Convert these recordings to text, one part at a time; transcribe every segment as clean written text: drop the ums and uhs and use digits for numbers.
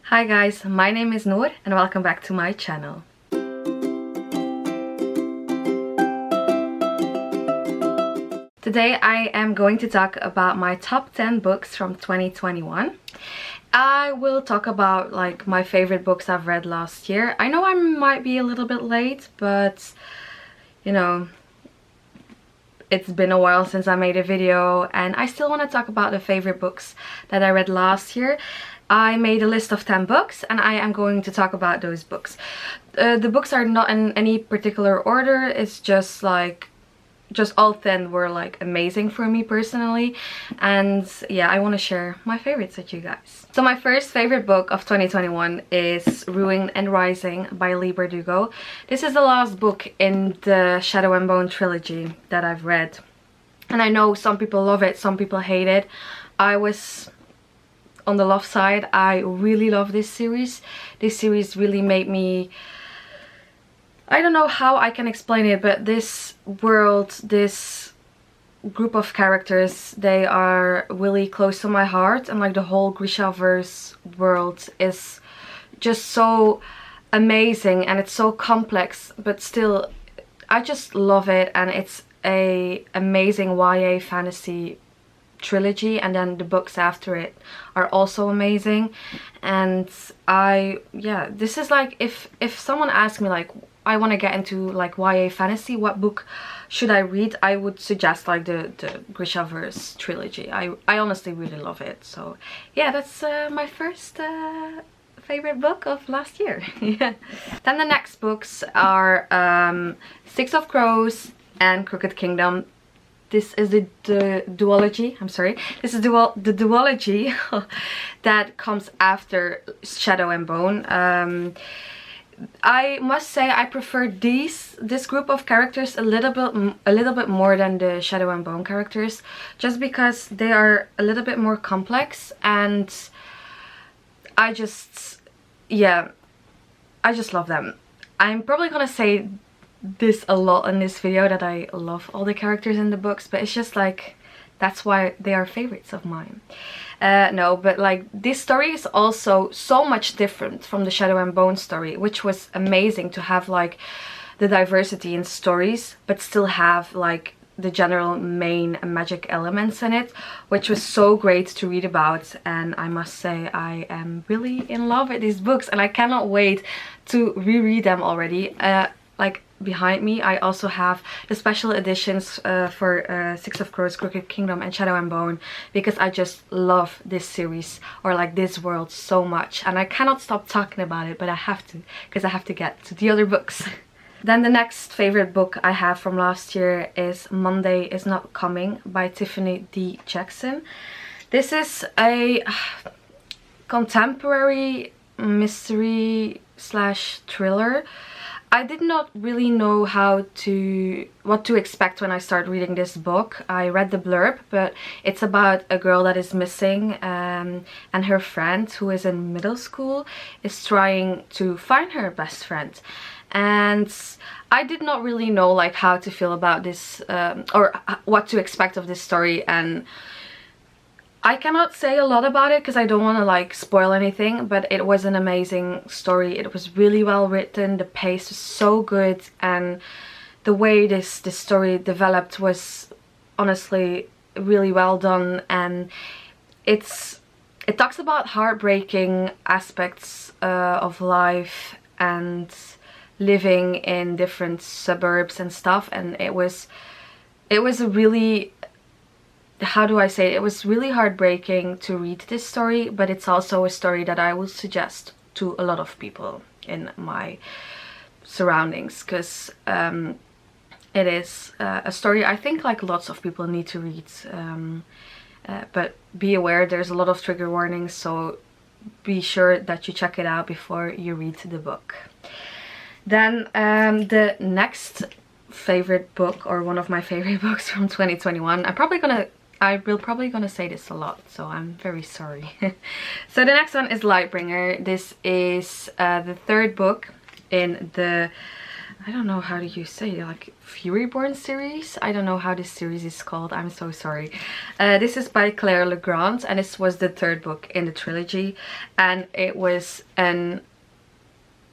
Hi guys, my name is Noor and welcome back to my channel. Today I am going to talk about my top 10 books from 2021. I will talk about like my favorite books I've read last year. I know I might be a little bit late, but you know, it's been a while since I made a video and I still want to talk about the favorite books that I read last year. I made a list of 10 books and I am going to talk about those books. The books are not in any particular order, it's just like all 10 were like amazing for me personally, and yeah, I want to share my favorites with you guys. So my first favorite book of 2021 is Ruin and Rising by Leigh Bardugo. This is the last book in the Shadow and Bone trilogy that I've read, and I know some people love it, some people hate it. I was on the love side. I really love this series. This series really made me, I don't know how I can explain it, but this world, this group of characters, they are really close to my heart, and like the whole Grishaverse world is just so amazing and it's so complex, but still I just love it, and it's a amazing YA fantasy trilogy, and then the books after it are also amazing. And yeah, this is like, if someone asked me like I want to get into like YA fantasy, what book should I read, I would suggest like the Grishaverse trilogy. I honestly really love it. So yeah, that's my first favorite book of last year. Yeah. Then the next books are Six of Crows and Crooked Kingdom. This is the duology, I'm sorry, this is the duology that comes after Shadow and Bone. I must say I prefer this group of characters a little bit more than the Shadow and Bone characters, just because they are a little bit more complex, and I just love them. I'm probably gonna say this a lot in this video, that I love all the characters in the books, but it's just like, that's why they are favorites of mine. No, but like this story is also so much different from the Shadow and Bone story, which was amazing to have like the diversity in stories but still have like the general main magic elements in it, which was so great to read about. And I must say I am really in love with these books and I cannot wait to reread them already. Like behind me I also have the special editions for Six of Crows, Crooked Kingdom and Shadow and Bone, because I just love this series, or like this world, so much, and I cannot stop talking about it, but I have to, because I have to get to the other books. Then the next favorite book I have from last year is Monday Is Not Coming by Tiffany D. Jackson. This is a contemporary mystery slash thriller. I did not really know what to expect when I started reading this book. I read the blurb, but it's about a girl that is missing, and her friend, who is in middle school, is trying to find her best friend. And I did not really know like how to feel about this, or what to expect of this story, and I cannot say a lot about it because I don't want to like spoil anything, but it was an amazing story. It was really well written, the pace was so good, and the way this story developed was honestly really well done. And it talks about heartbreaking aspects of life and living in different suburbs and stuff, and it was a really, how do I say it? It was really heartbreaking to read this story, but it's also a story that I would suggest to a lot of people in my surroundings, because it is a story I think like lots of people need to read, but be aware there's a lot of trigger warnings, so be sure that you check it out before you read the book. Then the next favorite book, or one of my favorite books from 2021, I will probably gonna say this a lot, so I'm very sorry. So the next one is Lightbringer. This is the third book in the I don't know how do you say it, like Furyborn series. I don't know how this series is called. I'm so sorry. This is by Claire Legrand, and this was the third book in the trilogy, and it was an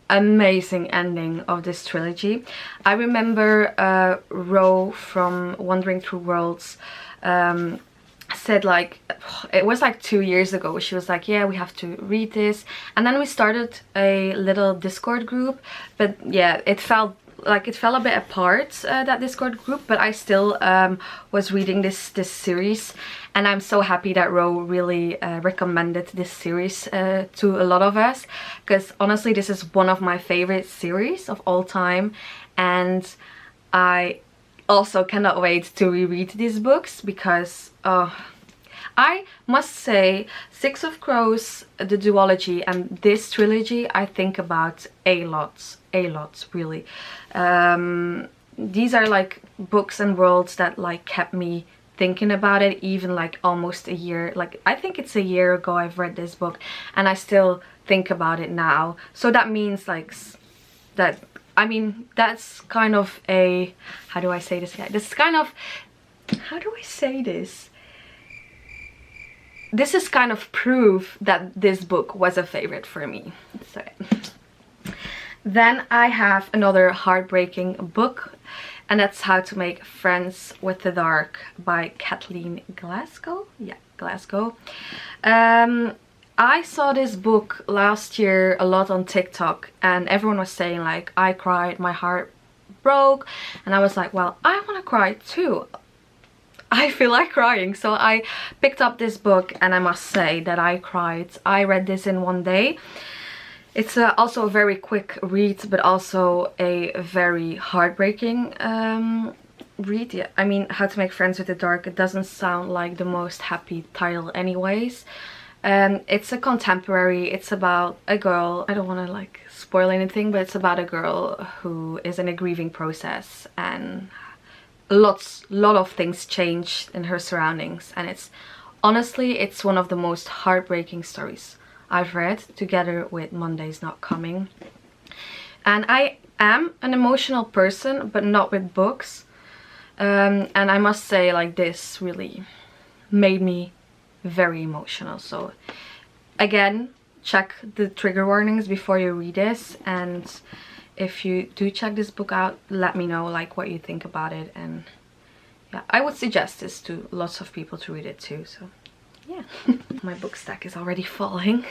amazing ending of this trilogy. I remember Ro from Wandering Through Worlds said, like, it was like 2 years ago, she was like, yeah, we have to read this, and then we started a little Discord group, but yeah, it fell a bit apart, that Discord group, but I still was reading this series, and I'm so happy that Ro really recommended this series to a lot of us, because honestly this is one of my favorite series of all time, and I also cannot wait to reread these books, because I must say Six of Crows, the duology, and this trilogy I think about a lot really. These are like books and worlds that like kept me thinking about it, even like almost a year, like I think it's a year ago I've read this book, and I still think about it now. So that means like that, I mean, that's kind of a, how do I say this? This is kind of, how do I say this? This is kind of proof that this book was a favorite for me. So then I have another heartbreaking book, and that's How to Make Friends with the Dark by Kathleen Glasgow. Yeah, Glasgow. I saw this book last year a lot on TikTok, and everyone was saying like, I cried, my heart broke, and I was like, well, I want to cry too. I feel like crying. So I picked up this book, and I must say that I cried. I read this in one day. It's also a very quick read, but also a very heartbreaking read. Yeah, I mean, How to Make Friends with the Dark, it doesn't sound like the most happy title anyways. It's a contemporary, it's about a girl, I don't want to like spoil anything, but it's about a girl who is in a grieving process, and lot of things change in her surroundings, and it's honestly, it's one of the most heartbreaking stories I've read, together with Monday's Not Coming. And I am an emotional person, but not with books, and I must say like this really made me very emotional. So again, check the trigger warnings before you read this, and if you do check this book out, let me know like what you think about it. And yeah, I would suggest this to lots of people to read it too. So yeah. My book stack is already falling.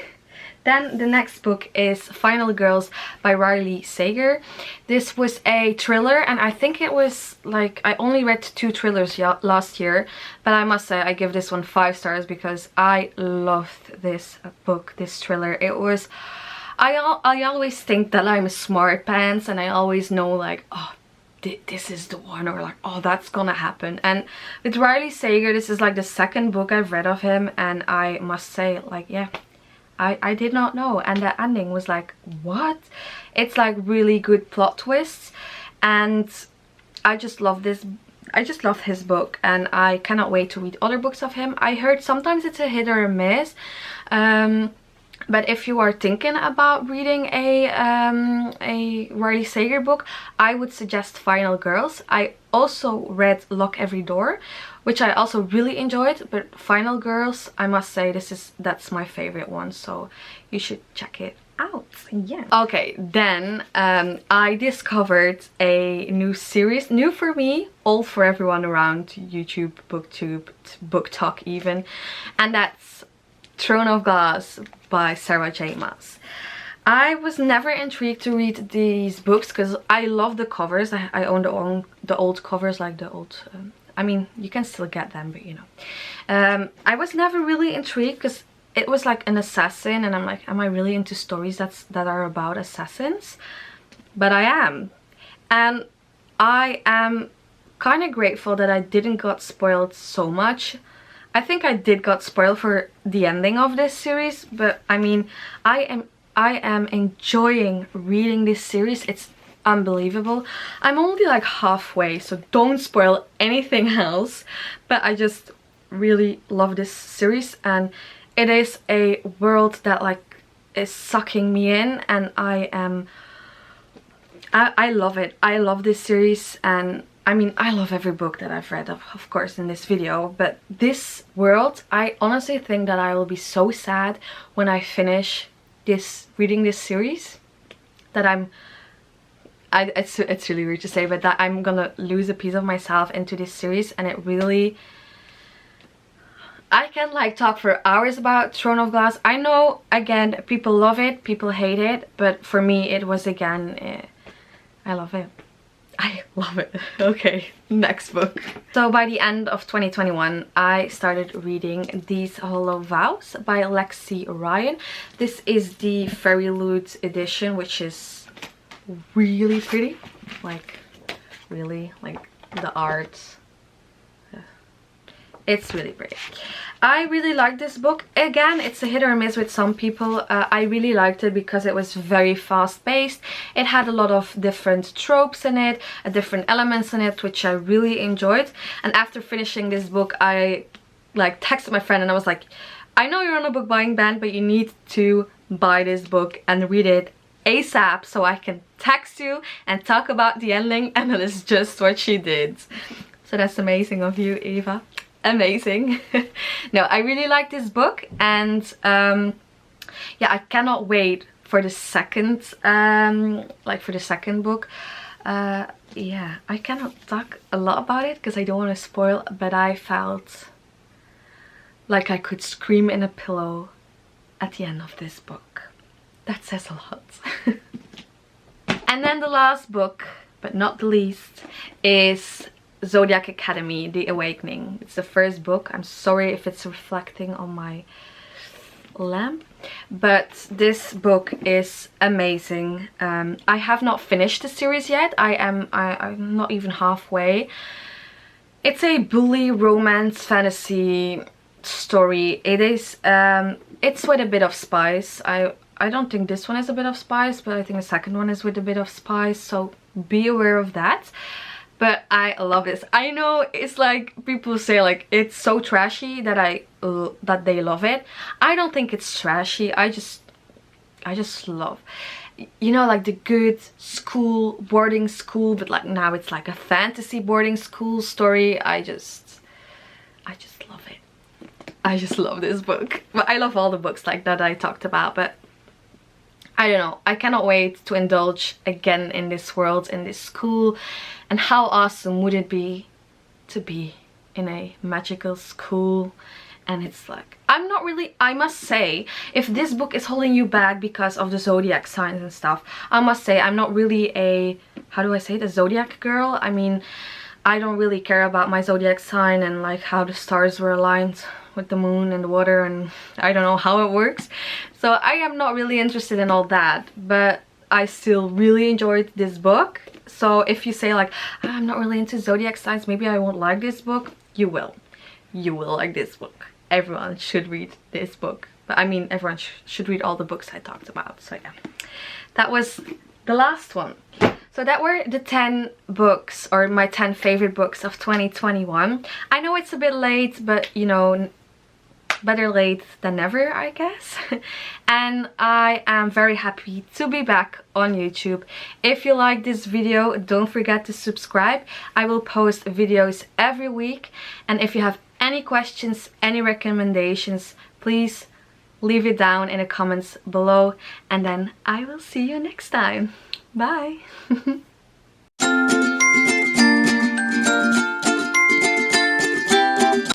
Then the next book is Final Girls by Riley Sager. This was a thriller, and I think it was like, I only read 2 thrillers last year, but I must say I give this one 5 stars because I loved this book, this thriller. It was, I always think that I'm smart pants, and I always know like, oh, this is the one, or like, oh, that's gonna happen. And with Riley Sager, this is like the 2nd book I've read of him, and I must say like, yeah, I did not know, and the ending was like, what? It's like really good plot twists, and I just love this. I just love his book, and I cannot wait to read other books of him. I heard sometimes it's a hit or a miss, but if you are thinking about reading a Riley Sager book, I would suggest Final Girls. I also read Lock Every Door, which I also really enjoyed, but Final Girls, I must say, that's my favorite one, so you should check it out. Yeah. Okay, then I discovered a new series, new for me, old for everyone around YouTube, BookTube, BookTok even, and that's Throne of Glass by Sarah J. Maas. I was never intrigued to read these books because I love the covers. I own the old covers, like the old, I mean, you can still get them, but you know. I was never really intrigued because it was like an assassin, and I'm like, am I really into stories that are about assassins? But I am. And I am kind of grateful that I didn't got spoiled so much. I think I did got spoiled for the ending of this series, but I mean, I am enjoying reading this series. It's unbelievable. I'm only like halfway, so don't spoil anything else, but I just really love this series, and it is a world that like is sucking me in, and I I love it. I love this series, and I mean, I love every book that I've read, of course, in this video, but this world, I honestly think that I will be so sad when I finish reading this series, that it's really weird to say, but that I'm gonna lose a piece of myself into this series. And it really, I can like talk for hours about Throne of Glass. I know, again, people love it, people hate it, but for me it was, again, I love it. I love it. Okay, next book. So by the end of 2021, I started reading These Hollow Vows by Lexi Ryan. This is the Fairy Loot edition, which is really pretty. Like, really, like the art. It's really pretty. I really like this book. Again, it's a hit or miss with some people. I really liked it because it was very fast paced. It had a lot of different tropes in it, different elements in it, which I really enjoyed. And after finishing this book, I like texted my friend and I was like, I know you're on a book buying ban, but you need to buy this book and read it ASAP so I can text you and talk about the ending. And that is just what she did. So that's amazing of you, Eva. Amazing. No, I really like this book, and yeah, I cannot wait for the second book. Yeah, I cannot talk a lot about it because I don't want to spoil, but I felt like I could scream in a pillow at the end of this book. That says a lot. And then the last book, but not the least, is Zodiac Academy, The Awakening. It's the first book. I'm sorry if it's reflecting on my lamp, but this book is amazing. I have not finished the series yet. I'm not even halfway. It's a bully romance fantasy story. It is it's with a bit of spice. I don't think this one is a bit of spice, but I think the second one is with a bit of spice, so be aware of that. But I love this. I know it's like people say like it's so trashy that that they love it. I don't think it's trashy. I just love, you know, like the good school, boarding school, but like now it's like a fantasy boarding school story. I just love it. I just love this book. But I love all the books like that I talked about, but I don't know, I cannot wait to indulge again in this world, in this school. And how awesome would it be to be in a magical school? And it's like, I must say, if this book is holding you back because of the zodiac signs and stuff, I must say I'm not really a, how do I say it, a zodiac girl. I mean, I don't really care about my zodiac sign and like how the stars were aligned with the moon and the water, and I don't know how it works. So I am not really interested in all that, but I still really enjoyed this book. So if you say like, I'm not really into zodiac signs, maybe I won't like this book, you will. You will like this book. Everyone should read this book. But I mean, everyone should read all the books I talked about. So yeah, that was the last one. So that were the 10 books, or my 10 favorite books of 2021. I know it's a bit late, but you know, better late than never, I guess. And I am very happy to be back on YouTube. If you like this video, don't forget to subscribe. I will post videos every week. And if you have any questions, any recommendations, please leave it down in the comments below. And then I will see you next time. Bye!